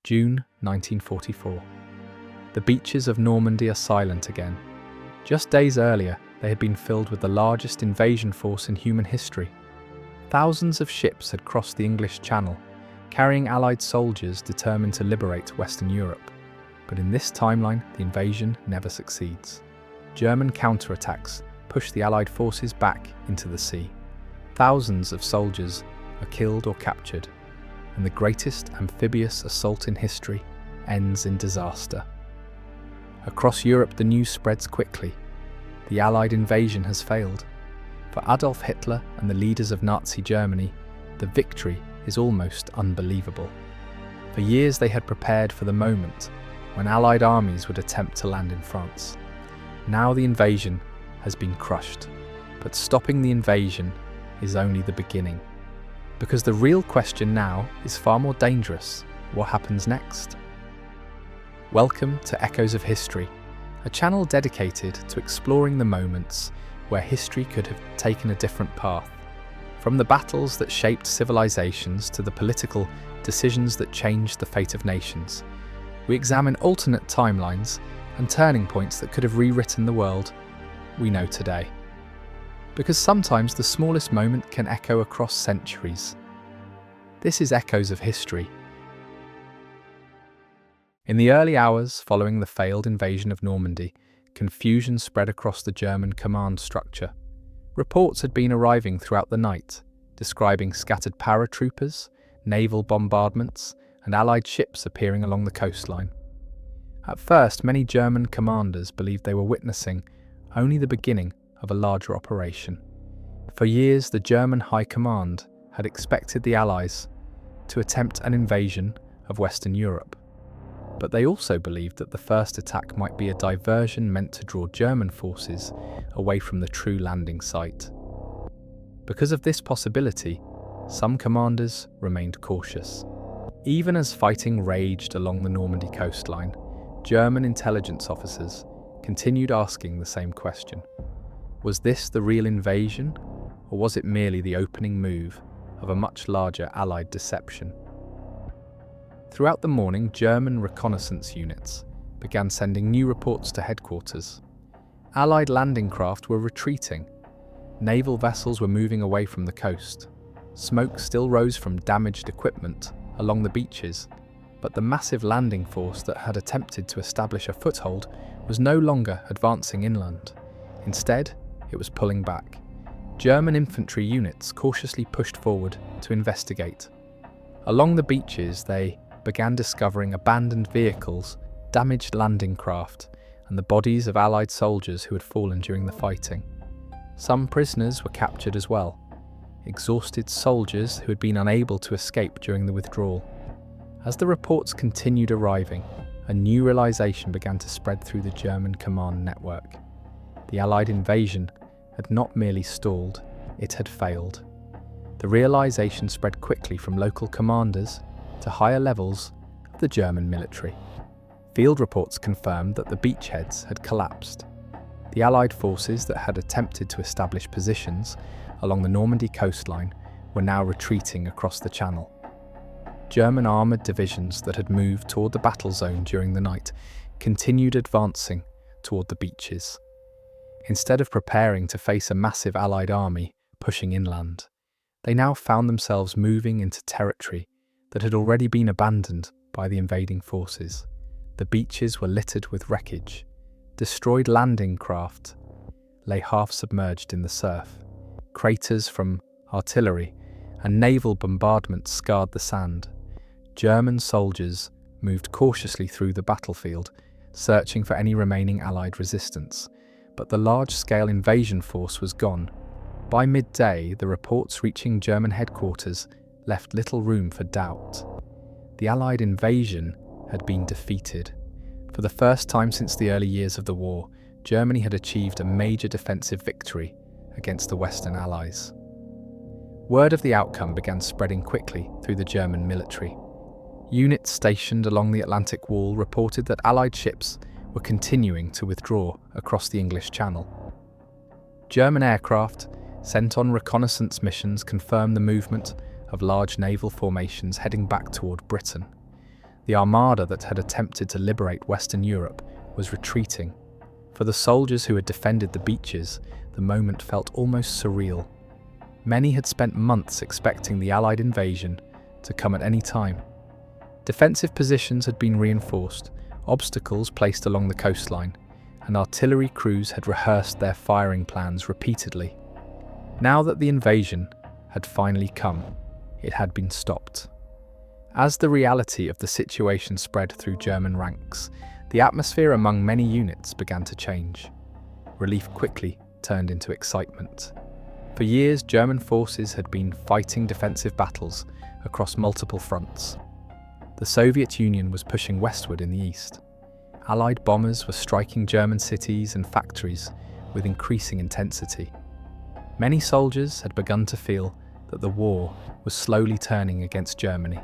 June 1944. The beaches of Normandy are silent again. Just days earlier, they had been filled with the largest invasion force in human history. Thousands of ships had crossed the English Channel, carrying Allied soldiers determined to liberate Western Europe. But in this timeline, the invasion never succeeds. German counterattacks push the Allied forces back into the sea. Thousands of soldiers are killed or captured, and the greatest amphibious assault in history ends in disaster. Across Europe, the news spreads quickly. The Allied invasion has failed. For Adolf Hitler and the leaders of Nazi Germany, the victory is almost unbelievable. For years they had prepared for the moment when Allied armies would attempt to land in France. Now the invasion has been crushed, but stopping the invasion is only the beginning. Because the real question now is far more dangerous: what happens next? Welcome to Echoes of History, a channel dedicated to exploring the moments where history could have taken a different path. From the battles that shaped civilizations to the political decisions that changed the fate of nations, we examine alternate timelines and turning points that could have rewritten the world we know today. Because sometimes the smallest moment can echo across centuries. This is Echoes of History. In the early hours following the failed invasion of Normandy, confusion spread across the German command structure. Reports had been arriving throughout the night, describing scattered paratroopers, naval bombardments, and Allied ships appearing along the coastline. At first, many German commanders believed they were witnessing only the beginning of a larger operation. For years, the German High Command had expected the Allies to attempt an invasion of Western Europe. But they also believed that the first attack might be a diversion meant to draw German forces away from the true landing site. Because of this possibility, some commanders remained cautious. Even as fighting raged along the Normandy coastline, German intelligence officers continued asking the same question. Was this the real invasion, or was it merely the opening move of a much larger Allied deception? Throughout the morning, German reconnaissance units began sending new reports to headquarters. Allied landing craft were retreating. Naval vessels were moving away from the coast. Smoke still rose from damaged equipment along the beaches, but the massive landing force that had attempted to establish a foothold was no longer advancing inland. Instead, it was pulling back. German infantry units cautiously pushed forward to investigate. Along the beaches, they began discovering abandoned vehicles, damaged landing craft, and the bodies of Allied soldiers who had fallen during the fighting. Some prisoners were captured as well, exhausted soldiers who had been unable to escape during the withdrawal. As the reports continued arriving, a new realization began to spread through the German command network. The Allied invasion had not merely stalled, it had failed. The realization spread quickly from local commanders to higher levels of the German military. Field reports confirmed that the beachheads had collapsed. The Allied forces that had attempted to establish positions along the Normandy coastline were now retreating across the Channel. German armoured divisions that had moved toward the battle zone during the night continued advancing toward the beaches. Instead of preparing to face a massive Allied army pushing inland, they now found themselves moving into territory that had already been abandoned by the invading forces. The beaches were littered with wreckage. Destroyed landing craft lay half submerged in the surf. Craters from artillery and naval bombardments scarred the sand. German soldiers moved cautiously through the battlefield, searching for any remaining Allied resistance. But the large-scale invasion force was gone. By midday, the reports reaching German headquarters left little room for doubt. The Allied invasion had been defeated. For the first time since the early years of the war, Germany had achieved a major defensive victory against the Western Allies. Word of the outcome began spreading quickly through the German military. Units stationed along the Atlantic Wall reported that Allied ships were continuing to withdraw across the English Channel. German aircraft sent on reconnaissance missions confirmed the movement of large naval formations heading back toward Britain. The armada that had attempted to liberate Western Europe was retreating. For the soldiers who had defended the beaches, the moment felt almost surreal. Many had spent months expecting the Allied invasion to come at any time. Defensive positions had been reinforced, obstacles placed along the coastline, and artillery crews had rehearsed their firing plans repeatedly. Now that the invasion had finally come, it had been stopped. As the reality of the situation spread through German ranks, the atmosphere among many units began to change. Relief quickly turned into excitement. For years, German forces had been fighting defensive battles across multiple fronts. The Soviet Union was pushing westward in the east. Allied bombers were striking German cities and factories with increasing intensity. Many soldiers had begun to feel that the war was slowly turning against Germany.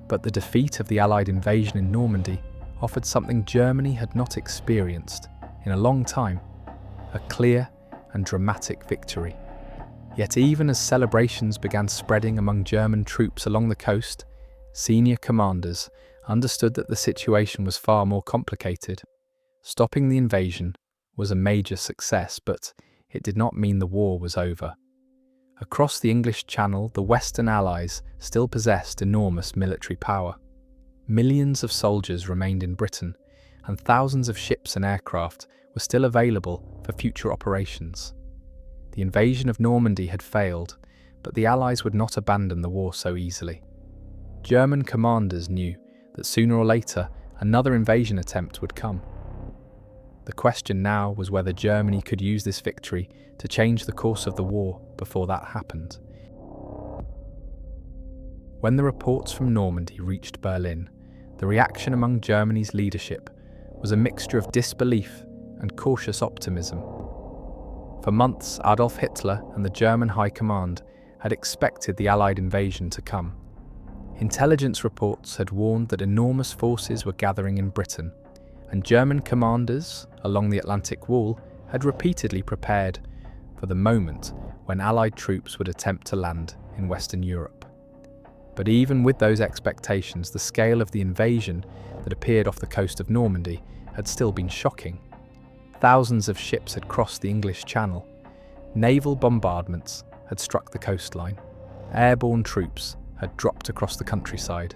But the defeat of the Allied invasion in Normandy offered something Germany had not experienced in a long time: a clear and dramatic victory. Yet even as celebrations began spreading among German troops along the coast, senior commanders understood that the situation was far more complicated. Stopping the invasion was a major success, but it did not mean the war was over. Across the English Channel, the Western Allies still possessed enormous military power. Millions of soldiers remained in Britain, and thousands of ships and aircraft were still available for future operations. The invasion of Normandy had failed, but the Allies would not abandon the war so easily. German commanders knew that sooner or later another invasion attempt would come. The question now was whether Germany could use this victory to change the course of the war before that happened. When the reports from Normandy reached Berlin, the reaction among Germany's leadership was a mixture of disbelief and cautious optimism. For months, Adolf Hitler and the German High Command had expected the Allied invasion to come. Intelligence reports had warned that enormous forces were gathering in Britain, and German commanders along the Atlantic Wall had repeatedly prepared for the moment when Allied troops would attempt to land in Western Europe. But even with those expectations, the scale of the invasion that appeared off the coast of Normandy had still been shocking. Thousands of ships had crossed the English Channel. Naval bombardments had struck the coastline. Airborne troops had dropped across the countryside.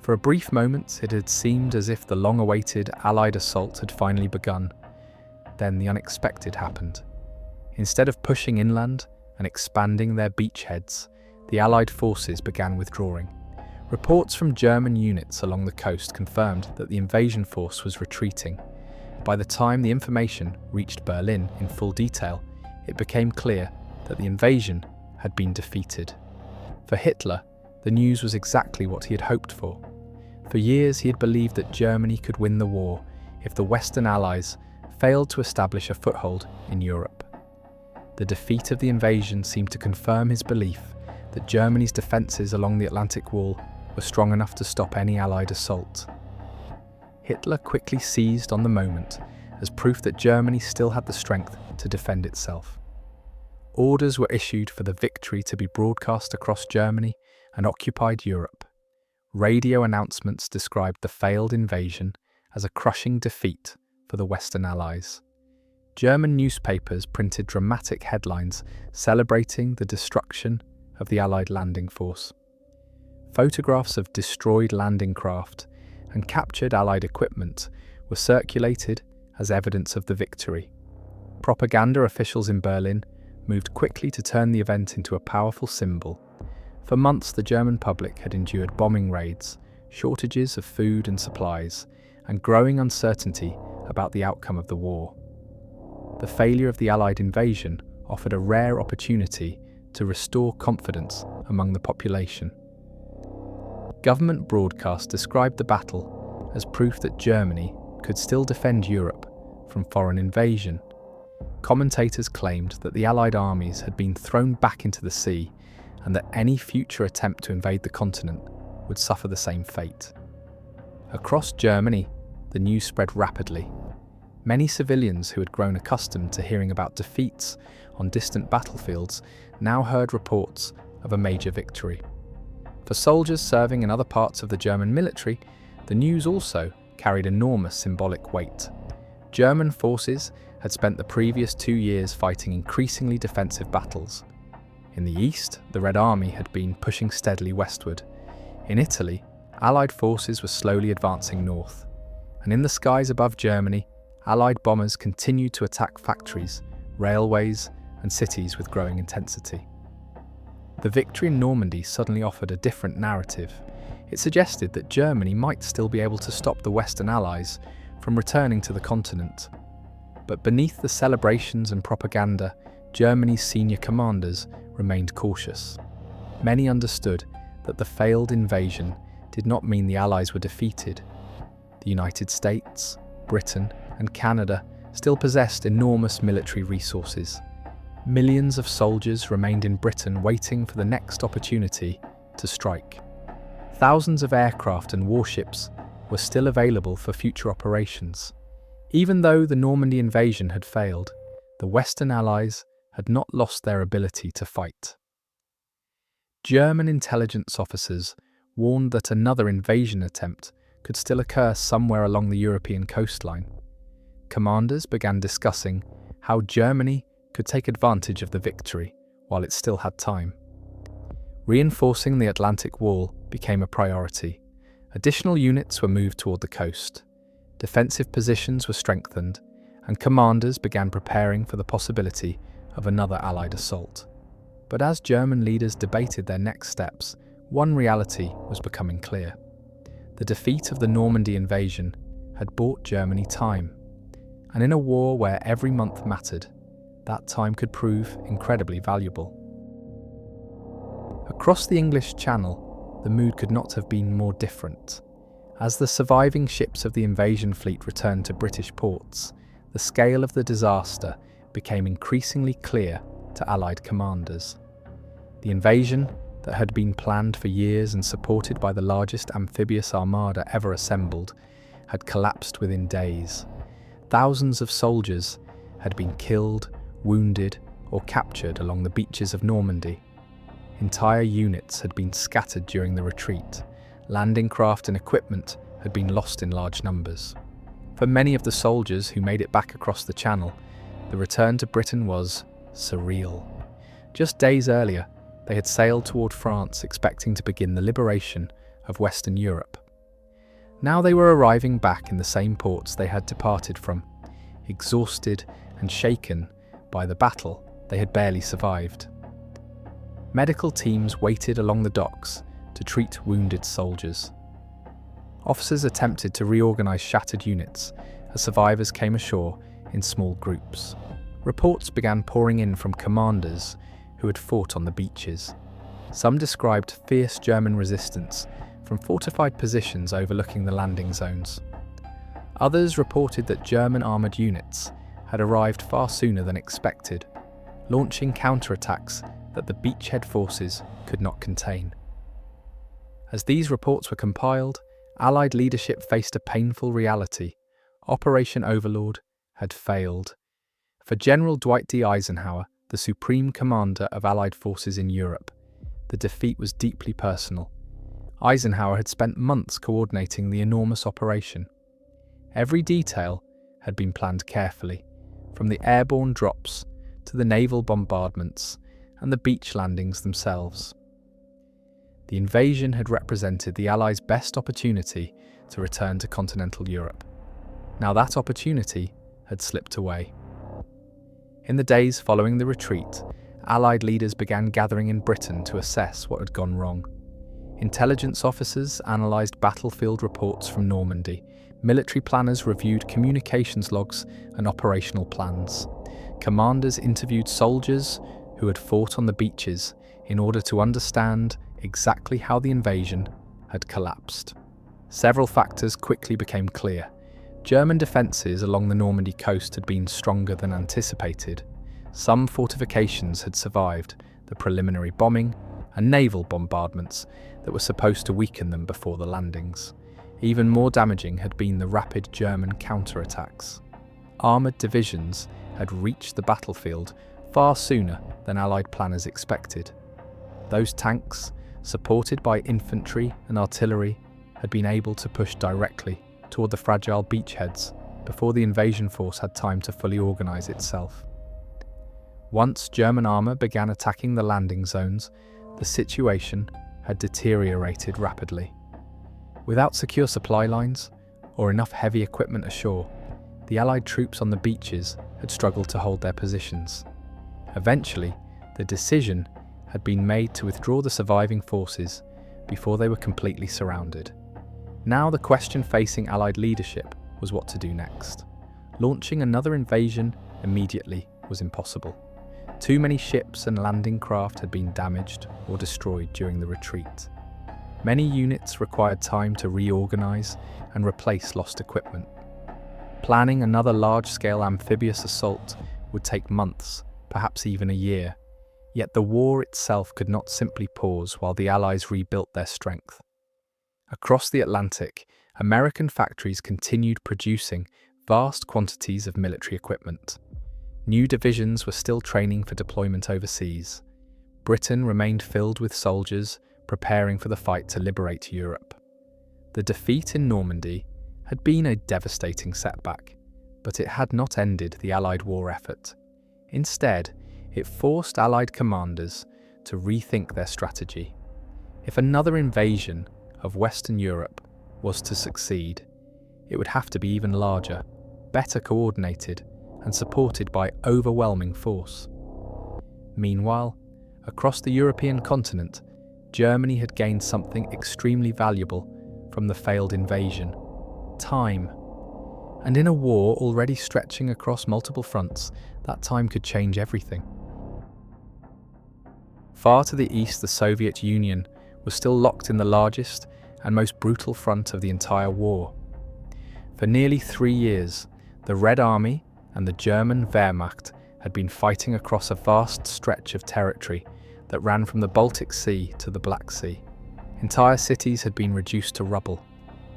For a brief moment, it had seemed as if the long-awaited Allied assault had finally begun. Then the unexpected happened. Instead of pushing inland and expanding their beachheads, the Allied forces began withdrawing. Reports from German units along the coast confirmed that the invasion force was retreating. By the time the information reached Berlin in full detail, it became clear that the invasion had been defeated. For Hitler, the news was exactly what he had hoped for. For years he had believed that Germany could win the war if the Western Allies failed to establish a foothold in Europe. The defeat of the invasion seemed to confirm his belief that Germany's defences along the Atlantic Wall were strong enough to stop any Allied assault. Hitler quickly seized on the moment as proof that Germany still had the strength to defend itself. Orders were issued for the victory to be broadcast across Germany and occupied Europe. Radio announcements described the failed invasion as a crushing defeat for the Western Allies. German newspapers printed dramatic headlines celebrating the destruction of the Allied landing force. Photographs of destroyed landing craft and captured Allied equipment were circulated as evidence of the victory. Propaganda officials in Berlin moved quickly to turn the event into a powerful symbol. For months, the German public had endured bombing raids, shortages of food and supplies, and growing uncertainty about the outcome of the war. The failure of the Allied invasion offered a rare opportunity to restore confidence among the population. Government broadcasts described the battle as proof that Germany could still defend Europe from foreign invasion. Commentators claimed that the Allied armies had been thrown back into the sea and that any future attempt to invade the continent would suffer the same fate. Across Germany, the news spread rapidly. Many civilians who had grown accustomed to hearing about defeats on distant battlefields now heard reports of a major victory. For soldiers serving in other parts of the German military, The news also carried enormous symbolic weight. German forces had spent the previous 2 years fighting increasingly defensive battles. In the east, the Red Army had been pushing steadily westward. In Italy, Allied forces were slowly advancing north. And in the skies above Germany, Allied bombers continued to attack factories, railways, and cities with growing intensity. The victory in Normandy suddenly offered a different narrative. It suggested that Germany might still be able to stop the Western Allies from returning to the continent. But beneath the celebrations and propaganda, Germany's senior commanders remained cautious. Many understood that the failed invasion did not mean the Allies were defeated. The United States, Britain, and Canada still possessed enormous military resources. Millions of soldiers remained in Britain waiting for the next opportunity to strike. Thousands of aircraft and warships were still available for future operations. Even though the Normandy invasion had failed, the Western Allies had not lost their ability to fight. German intelligence officers warned that another invasion attempt could still occur somewhere along the European coastline. Commanders began discussing how Germany could take advantage of the victory while it still had time. Reinforcing the Atlantic Wall became a priority. Additional units were moved toward the coast. Defensive positions were strengthened, and commanders began preparing for the possibility of another Allied assault. But as German leaders debated their next steps, one reality was becoming clear. The defeat of the Normandy invasion had bought Germany time, and in a war where every month mattered, that time could prove incredibly valuable. Across the English Channel, the mood could not have been more different. As the surviving ships of the invasion fleet returned to British ports, the scale of the disaster became increasingly clear to Allied commanders. The invasion, that had been planned for years and supported by the largest amphibious armada ever assembled, had collapsed within days. Thousands of soldiers had been killed, wounded, or captured along the beaches of Normandy. Entire units had been scattered during the retreat. Landing craft and equipment had been lost in large numbers. For many of the soldiers who made it back across the Channel, the return to Britain was surreal. Just days earlier, they had sailed toward France expecting to begin the liberation of Western Europe. Now they were arriving back in the same ports they had departed from, exhausted and shaken by the battle they had barely survived. Medical teams waited along the docks to treat wounded soldiers. Officers attempted to reorganize shattered units as survivors came ashore in small groups. Reports began pouring in from commanders who had fought on the beaches. Some described fierce German resistance from fortified positions overlooking the landing zones. Others reported that German armoured units had arrived far sooner than expected, launching counterattacks that the beachhead forces could not contain. As these reports were compiled, Allied leadership faced a painful reality. Operation Overlord had failed. For General Dwight D. Eisenhower, the supreme commander of Allied forces in Europe, the defeat was deeply personal. Eisenhower had spent months coordinating the enormous operation. Every detail had been planned carefully, from the airborne drops to the naval bombardments and the beach landings themselves. The invasion had represented the Allies' best opportunity to return to continental Europe. Now that opportunity had slipped away. In the days following the retreat, Allied leaders began gathering in Britain to assess what had gone wrong. Intelligence officers analysed battlefield reports from Normandy. Military planners reviewed communications logs and operational plans. Commanders interviewed soldiers who had fought on the beaches in order to understand exactly how the invasion had collapsed. Several factors quickly became clear. German defences along the Normandy coast had been stronger than anticipated. Some fortifications had survived the preliminary bombing and naval bombardments that were supposed to weaken them before the landings. Even more damaging had been the rapid German counterattacks. Armoured divisions had reached the battlefield far sooner than Allied planners expected. Those tanks, supported by infantry and artillery, had been able to push directly toward the fragile beachheads before the invasion force had time to fully organize itself. Once German armor began attacking the landing zones, the situation had deteriorated rapidly. Without secure supply lines or enough heavy equipment ashore, the Allied troops on the beaches had struggled to hold their positions. Eventually, the decision had been made to withdraw the surviving forces before they were completely surrounded. Now the question facing Allied leadership was what to do next. Launching another invasion immediately was impossible. Too many ships and landing craft had been damaged or destroyed during the retreat. Many units required time to reorganize and replace lost equipment. Planning another large-scale amphibious assault would take months, perhaps even a year. Yet the war itself could not simply pause while the Allies rebuilt their strength. Across the Atlantic, American factories continued producing vast quantities of military equipment. New divisions were still training for deployment overseas. Britain remained filled with soldiers preparing for the fight to liberate Europe. The defeat in Normandy had been a devastating setback, but it had not ended the Allied war effort. Instead, it forced Allied commanders to rethink their strategy. If another invasion of Western Europe was to succeed, it would have to be even larger, better coordinated, and supported by overwhelming force. Meanwhile, across the European continent, Germany had gained something extremely valuable from the failed invasion: time. And in a war already stretching across multiple fronts, that time could change everything. Far to the east, the Soviet Union was still locked in the largest and most brutal front of the entire war. For nearly 3 years, the Red Army and the German Wehrmacht had been fighting across a vast stretch of territory that ran from the Baltic Sea to the Black Sea. Entire cities had been reduced to rubble.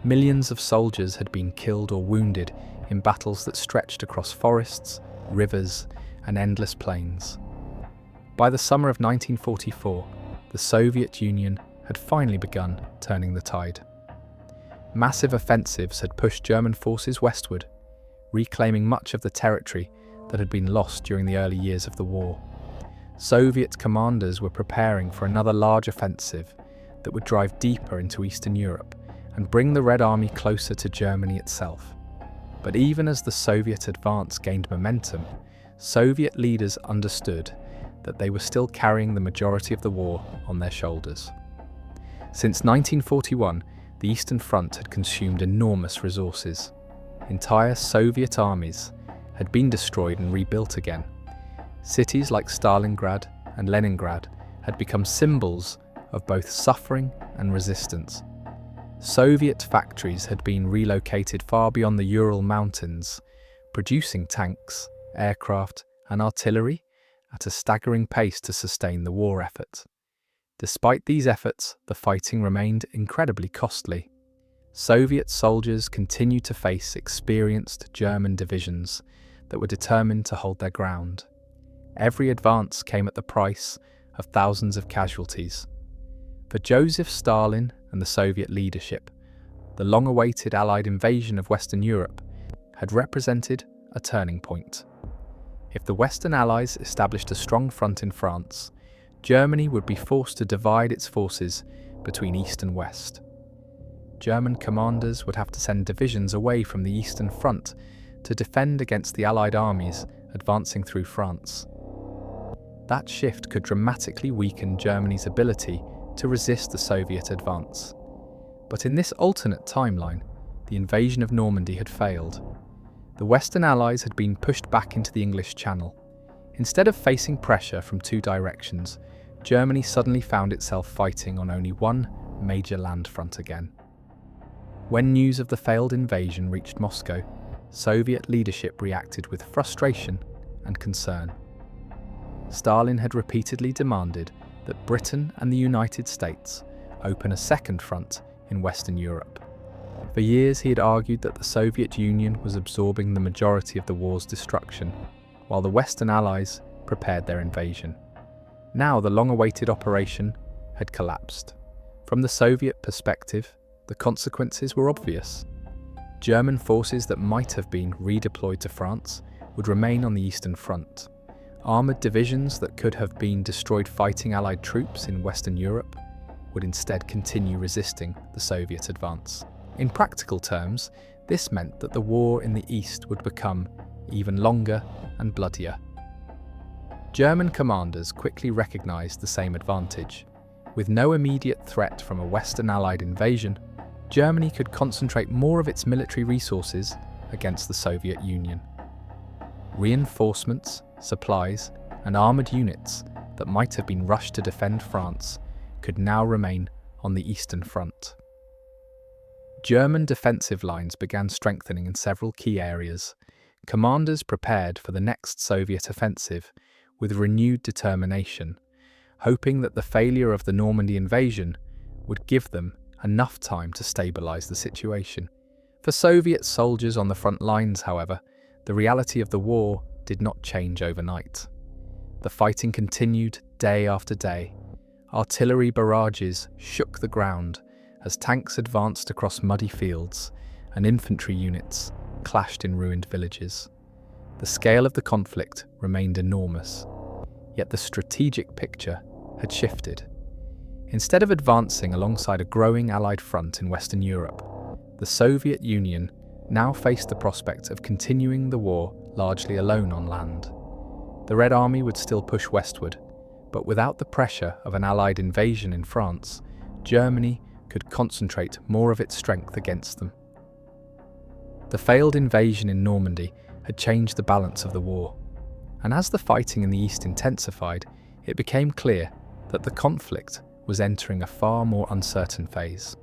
Millions of soldiers had been killed or wounded in battles that stretched across forests, rivers, and endless plains. By the summer of 1944, the Soviet Union had finally begun turning the tide. Massive offensives had pushed German forces westward, reclaiming much of the territory that had been lost during the early years of the war. Soviet commanders were preparing for another large offensive that would drive deeper into Eastern Europe and bring the Red Army closer to Germany itself. But even as the Soviet advance gained momentum, Soviet leaders understood that they were still carrying the majority of the war on their shoulders. Since 1941, the Eastern Front had consumed enormous resources. Entire Soviet armies had been destroyed and rebuilt again. Cities like Stalingrad and Leningrad had become symbols of both suffering and resistance. Soviet factories had been relocated far beyond the Ural Mountains, producing tanks, aircraft, and artillery at a staggering pace to sustain the war effort. Despite these efforts, the fighting remained incredibly costly. Soviet soldiers continued to face experienced German divisions that were determined to hold their ground. Every advance came at the price of thousands of casualties. For Joseph Stalin and the Soviet leadership, the long-awaited Allied invasion of Western Europe had represented a turning point. If the Western Allies established a strong front in France, Germany would be forced to divide its forces between East and West. German commanders would have to send divisions away from the Eastern Front to defend against the Allied armies advancing through France. That shift could dramatically weaken Germany's ability to resist the Soviet advance. But in this alternate timeline, the invasion of Normandy had failed. The Western Allies had been pushed back into the English Channel. Instead of facing pressure from two directions, Germany suddenly found itself fighting on only one major land front again. When news of the failed invasion reached Moscow, Soviet leadership reacted with frustration and concern. Stalin had repeatedly demanded that Britain and the United States open a second front in Western Europe. For years he had argued that the Soviet Union was absorbing the majority of the war's destruction, while the Western Allies prepared their invasion. Now the long-awaited operation had collapsed. From the Soviet perspective, the consequences were obvious. German forces that might have been redeployed to France would remain on the Eastern Front. Armoured divisions that could have been destroyed fighting Allied troops in Western Europe would instead continue resisting the Soviet advance. In practical terms, this meant that the war in the East would become even longer and bloodier. German commanders quickly recognised the same advantage. With no immediate threat from a Western Allied invasion, Germany could concentrate more of its military resources against the Soviet Union. Reinforcements, supplies, and armoured units that might have been rushed to defend France could now remain on the Eastern Front. German defensive lines began strengthening in several key areas. Commanders prepared for the next Soviet offensive with renewed determination, hoping that the failure of the Normandy invasion would give them enough time to stabilise the situation. For Soviet soldiers on the front lines, however, the reality of the war did not change overnight. The fighting continued day after day. Artillery barrages shook the ground as tanks advanced across muddy fields and infantry units clashed in ruined villages. The scale of the conflict remained enormous, yet the strategic picture had shifted. Instead of advancing alongside a growing Allied front in Western Europe, the Soviet Union now faced the prospect of continuing the war largely alone on land. The Red Army would still push westward, but without the pressure of an Allied invasion in France, Germany could concentrate more of its strength against them. The failed invasion in Normandy had changed the balance of the war, and as the fighting in the east intensified, it became clear that the conflict was entering a far more uncertain phase.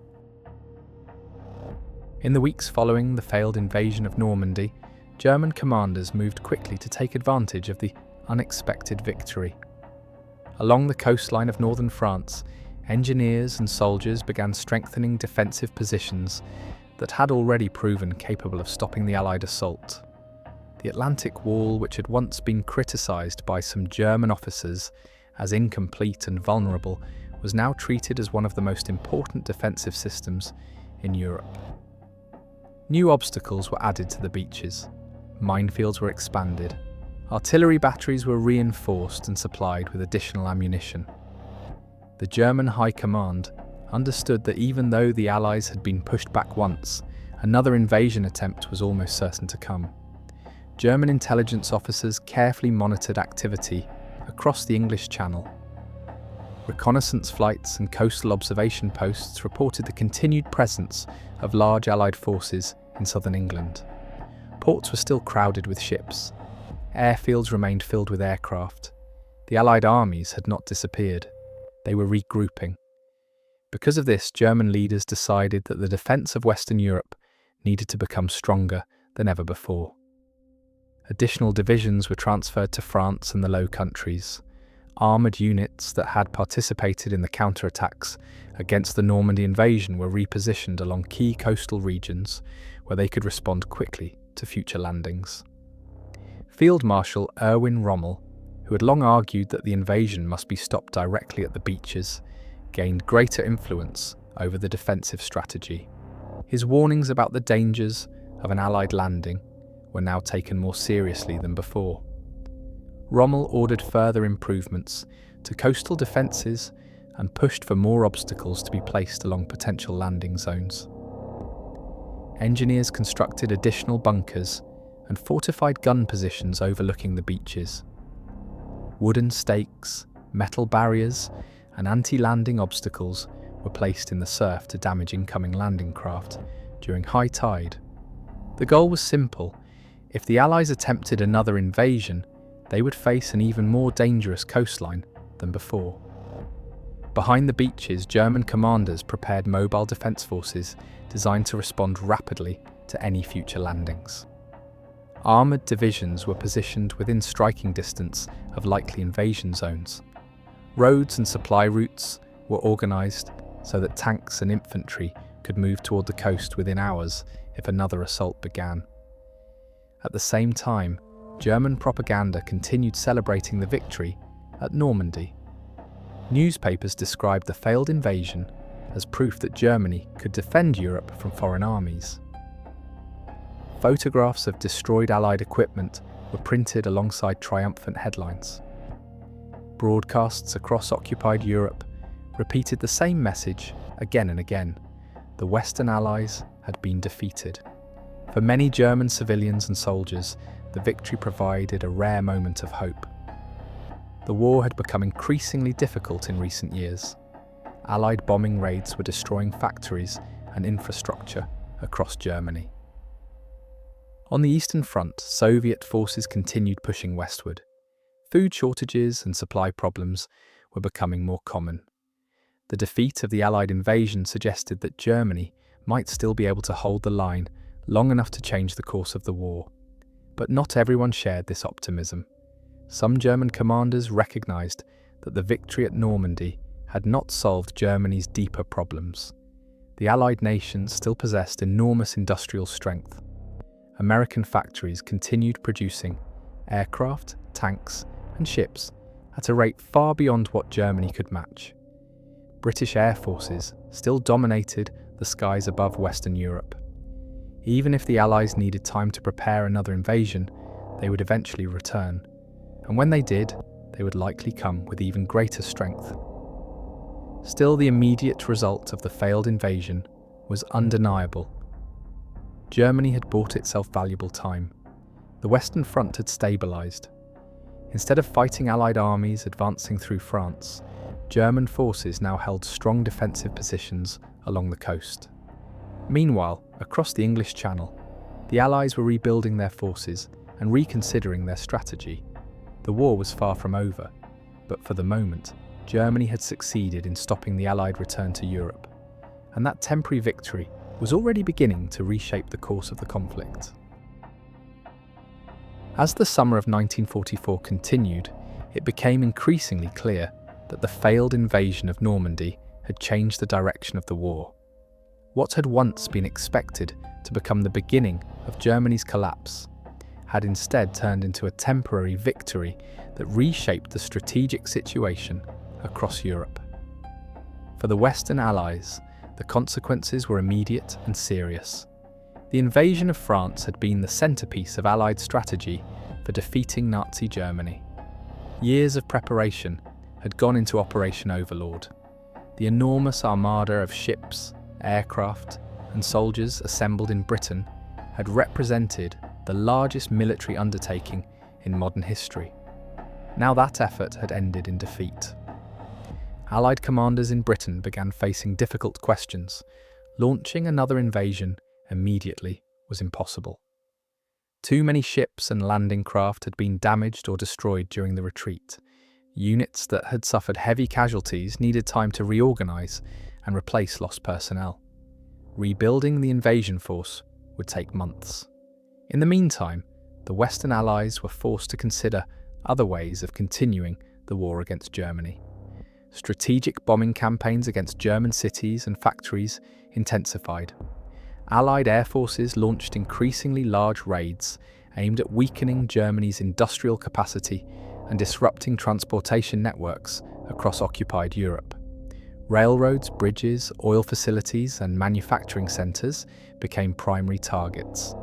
In the weeks following the failed invasion of Normandy, German commanders moved quickly to take advantage of the unexpected victory. Along the coastline of northern France, engineers and soldiers began strengthening defensive positions that had already proven capable of stopping the Allied assault. The Atlantic Wall, which had once been criticised by some German officers as incomplete and vulnerable, was now treated as one of the most important defensive systems in Europe. New obstacles were added to the beaches. Minefields were expanded. Artillery batteries were reinforced and supplied with additional ammunition. The German High Command understood that even though the Allies had been pushed back once, another invasion attempt was almost certain to come. German intelligence officers carefully monitored activity across the English Channel. Reconnaissance flights and coastal observation posts reported the continued presence of large Allied forces in southern England. Ports were still crowded with ships. Airfields remained filled with aircraft. The Allied armies had not disappeared. They were regrouping. Because of this, German leaders decided that the defence of Western Europe needed to become stronger than ever before. Additional divisions were transferred to France and the Low Countries. Armoured units that had participated in the counterattacks against the Normandy invasion were repositioned along key coastal regions where they could respond quickly to future landings. Field Marshal Erwin Rommel, who had long argued that the invasion must be stopped directly at the beaches, gained greater influence over the defensive strategy. His warnings about the dangers of an Allied landing were now taken more seriously than before. Rommel ordered further improvements to coastal defences and pushed for more obstacles to be placed along potential landing zones. Engineers constructed additional bunkers and fortified gun positions overlooking the beaches. Wooden stakes, metal barriers, and anti-landing obstacles were placed in the surf to damage incoming landing craft during high tide. The goal was simple. If the Allies attempted another invasion, they would face an even more dangerous coastline than before. Behind the beaches, German commanders prepared mobile defence forces designed to respond rapidly to any future landings. Armoured divisions were positioned within striking distance of likely invasion zones. Roads and supply routes were organised so that tanks and infantry could move toward the coast within hours if another assault began. At the same time, German propaganda continued celebrating the victory at Normandy. Newspapers described the failed invasion as proof that Germany could defend Europe from foreign armies. Photographs of destroyed Allied equipment were printed alongside triumphant headlines. Broadcasts across occupied Europe repeated the same message again and again: the Western Allies had been defeated. For many German civilians and soldiers, the victory provided a rare moment of hope. The war had become increasingly difficult in recent years. Allied bombing raids were destroying factories and infrastructure across Germany. On the Eastern Front, Soviet forces continued pushing westward. Food shortages and supply problems were becoming more common. The defeat of the Allied invasion suggested that Germany might still be able to hold the line long enough to change the course of the war. But not everyone shared this optimism. Some German commanders recognized that the victory at Normandy had not solved Germany's deeper problems. The Allied nations still possessed enormous industrial strength. American factories continued producing aircraft, tanks, and ships at a rate far beyond what Germany could match. British air forces still dominated the skies above Western Europe. Even if the Allies needed time to prepare another invasion, they would eventually return. And when they did, they would likely come with even greater strength. Still, the immediate result of the failed invasion was undeniable. Germany had bought itself valuable time. The Western Front had stabilized. Instead of fighting Allied armies advancing through France, German forces now held strong defensive positions along the coast. Meanwhile, across the English Channel, the Allies were rebuilding their forces and reconsidering their strategy. The war was far from over, but for the moment, Germany had succeeded in stopping the Allied return to Europe, and that temporary victory was already beginning to reshape the course of the conflict. As the summer of 1944 continued, it became increasingly clear that the failed invasion of Normandy had changed the direction of the war. What had once been expected to become the beginning of Germany's collapse had instead turned into a temporary victory that reshaped the strategic situation across Europe. For the Western Allies, the consequences were immediate and serious. The invasion of France had been the centerpiece of Allied strategy for defeating Nazi Germany. Years of preparation had gone into Operation Overlord. The enormous armada of ships, aircraft, and soldiers assembled in Britain had represented the largest military undertaking in modern history. Now that effort had ended in defeat. Allied commanders in Britain began facing difficult questions. Launching another invasion immediately was impossible. Too many ships and landing craft had been damaged or destroyed during the retreat. Units that had suffered heavy casualties needed time to reorganize and replace lost personnel. Rebuilding the invasion force would take months. In the meantime, the Western Allies were forced to consider other ways of continuing the war against Germany. Strategic bombing campaigns against German cities and factories intensified. Allied air forces launched increasingly large raids aimed at weakening Germany's industrial capacity and disrupting transportation networks across occupied Europe. Railroads, bridges, oil facilities, and manufacturing centres became primary targets.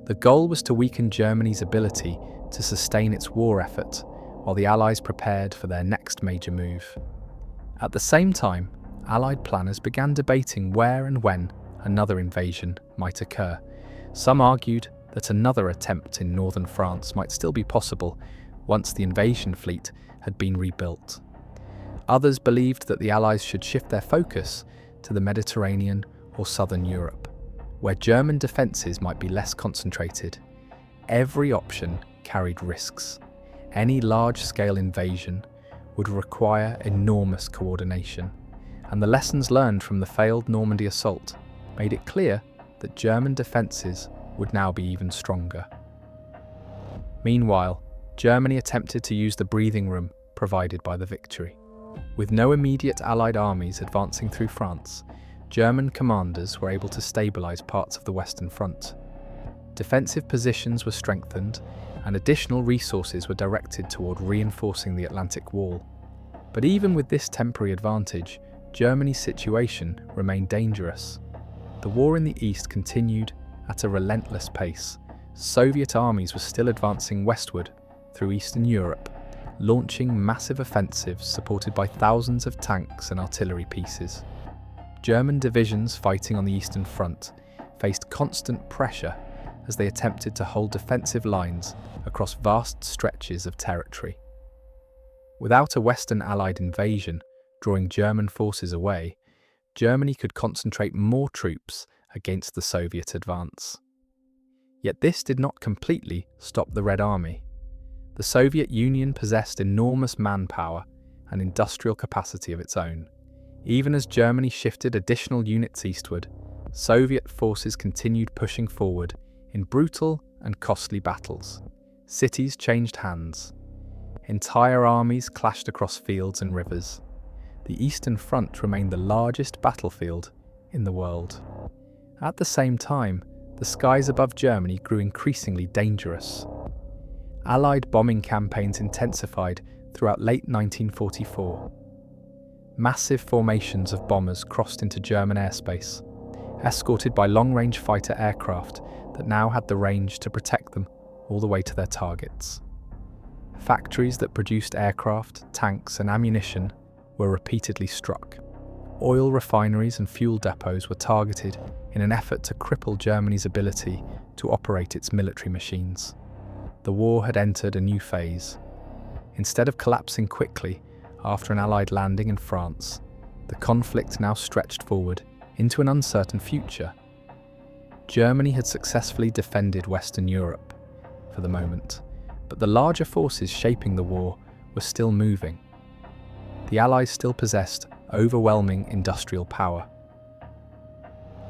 The goal was to weaken Germany's ability to sustain its war effort while the Allies prepared for their next major move. At the same time, Allied planners began debating where and when another invasion might occur. Some argued that another attempt in northern France might still be possible once the invasion fleet had been rebuilt. Others believed that the Allies should shift their focus to the Mediterranean or southern Europe, where German defences might be less concentrated. Every option carried risks. Any large-scale invasion would require enormous coordination, and the lessons learned from the failed Normandy assault made it clear that German defences would now be even stronger. Meanwhile, Germany attempted to use the breathing room provided by the victory. With no immediate Allied armies advancing through France, German commanders were able to stabilise parts of the Western Front. Defensive positions were strengthened, and additional resources were directed toward reinforcing the Atlantic Wall. But even with this temporary advantage, Germany's situation remained dangerous. The war in the east continued at a relentless pace. Soviet armies were still advancing westward through Eastern Europe, launching massive offensives supported by thousands of tanks and artillery pieces. German divisions fighting on the Eastern Front faced constant pressure as they attempted to hold defensive lines across vast stretches of territory. Without a Western Allied invasion drawing German forces away, Germany could concentrate more troops against the Soviet advance. Yet this did not completely stop the Red Army. The Soviet Union possessed enormous manpower and industrial capacity of its own. Even as Germany shifted additional units eastward, Soviet forces continued pushing forward in brutal and costly battles. Cities changed hands. Entire armies clashed across fields and rivers. The Eastern Front remained the largest battlefield in the world. At the same time, the skies above Germany grew increasingly dangerous. Allied bombing campaigns intensified throughout late 1944. Massive formations of bombers crossed into German airspace, escorted by long-range fighter aircraft that now had the range to protect them all the way to their targets. Factories that produced aircraft, tanks, and ammunition were repeatedly struck. Oil refineries and fuel depots were targeted in an effort to cripple Germany's ability to operate its military machines. The war had entered a new phase. Instead of collapsing quickly after an Allied landing in France, the conflict now stretched forward into an uncertain future. Germany had successfully defended Western Europe for the moment, but the larger forces shaping the war were still moving. The Allies still possessed overwhelming industrial power.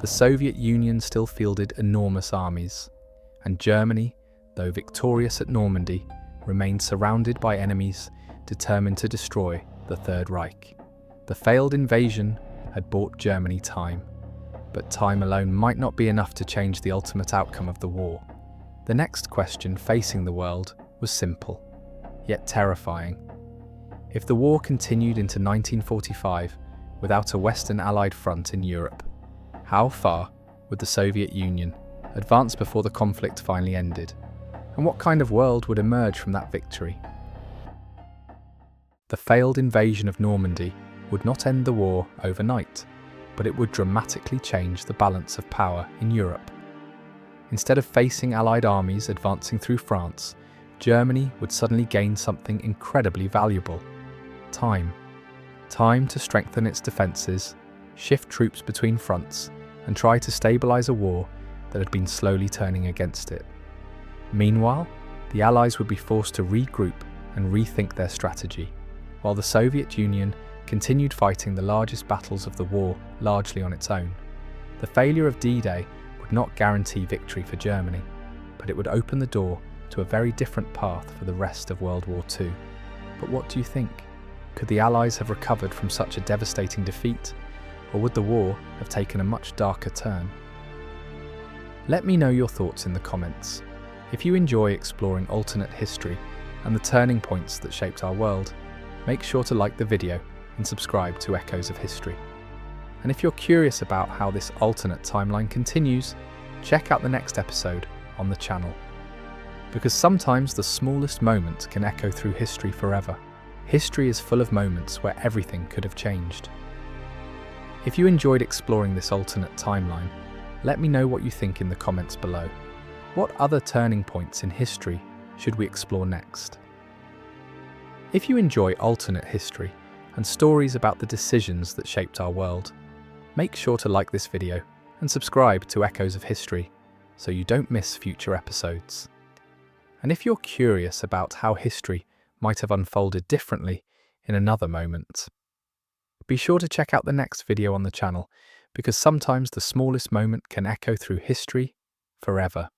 The Soviet Union still fielded enormous armies, and Germany, though victorious at Normandy, remained surrounded by enemies determined to destroy the Third Reich. The failed invasion had bought Germany time, but time alone might not be enough to change the ultimate outcome of the war. The next question facing the world was simple, yet terrifying. If the war continued into 1945 without a Western Allied front in Europe, how far would the Soviet Union advance before the conflict finally ended? And what kind of world would emerge from that victory? The failed invasion of Normandy would not end the war overnight, but it would dramatically change the balance of power in Europe. Instead of facing Allied armies advancing through France, Germany would suddenly gain something incredibly valuable: time. Time to strengthen its defences, shift troops between fronts, and try to stabilise a war that had been slowly turning against it. Meanwhile, the Allies would be forced to regroup and rethink their strategy, while the Soviet Union continued fighting the largest battles of the war largely on its own. The failure of D-Day would not guarantee victory for Germany, but it would open the door to a very different path for the rest of World War II. But what do you think? Could the Allies have recovered from such a devastating defeat, or would the war have taken a much darker turn? Let me know your thoughts in the comments. If you enjoy exploring alternate history and the turning points that shaped our world, make sure to like the video and subscribe to Echoes of History. And if you're curious about how this alternate timeline continues, check out the next episode on the channel. Because sometimes the smallest moment can echo through history forever. History is full of moments where everything could have changed. If you enjoyed exploring this alternate timeline, let me know what you think in the comments below. What other turning points in history should we explore next? If you enjoy alternate history and stories about the decisions that shaped our world, make sure to like this video and subscribe to Echoes of History so you don't miss future episodes. And if you're curious about how history might have unfolded differently in another moment, be sure to check out the next video on the channel, because sometimes the smallest moment can echo through history forever.